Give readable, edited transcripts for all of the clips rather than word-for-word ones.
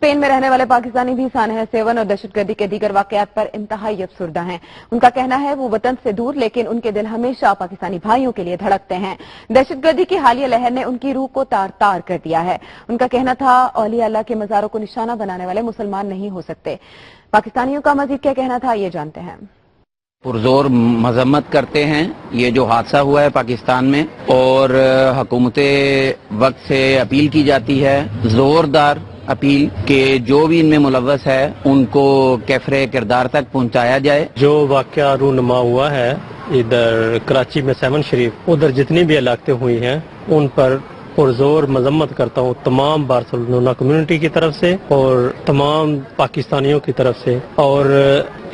Spain میں رہنے والے پاکستانی بھی سانحہ 7 اور دہشت گردی کے دیگر واقعات پر انتہائی افسردہ ہیں۔ ان کا کہنا ہے وہ وطن سے دور لیکن ان کے دل ہمیشہ پاکستانی بھائیوں کے لیے دھڑکتے ہیں۔ دہشت گردی کی حالیہ لہر نے ان کی روح کو تار تار کر دیا ہے۔ ان کا کہنا تھا اولیاء اللہ کے مزاروں کو نشانہ بنانے والے مسلمان نہیں ہو سکتے۔ پاکستانیوں کا مزید کیا کہنا تھا یہ جانتے ہیں۔ پرزور مذمت کرتے ہیں یہ جو حادثہ ہوا ہے پاکستان میں، اور حکومت وقت سے اپیل کی جاتی ہے، زوردار اپیل کہ جو بھی ان میں ملوث ہے ان کو کیفر کردار تک پہنچایا جائے۔ جو واقعہ رونما ہوا ہے ادھر کراچی میں 7 شریف، ادھر جتنی بھی ہلاکتیں ہوئی ہیں ان پر پرزور مذمت کرتا ہوں تمام بارسلونا کمیونٹی کی طرف سے اور تمام پاکستانیوں کی طرف سے، اور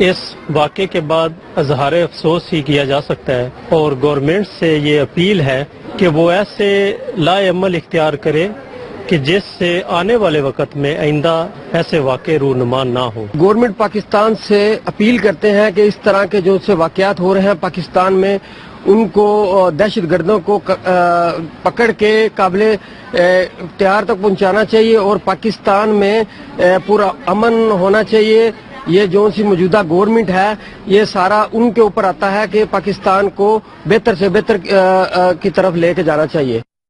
اس واقعے کے بعد اظہار افسوس ہی کیا جا سکتا ہے، اور گورنمنٹ سے یہ اپیل ہے کہ وہ ایسے لائے عمل اختیار کرے کہ جس سے آنے والے وقت میں آئندہ ایسے واقع رونما نہ ہو۔ گورنمنٹ پاکستان سے اپیل کرتے ہیں کہ اس طرح کے جو سے واقعات ہو رہے ہیں پاکستان میں، ان کو دہشت گردوں کو پکڑ کے قابل اختیار تک پہنچانا چاہیے اور پاکستان میں پورا امن ہونا چاہیے۔ یہ جو سی موجودہ گورنمنٹ ہے یہ سارا ان کے اوپر آتا ہے کہ پاکستان کو بہتر سے بہتر کی طرف لے کے جانا چاہیے۔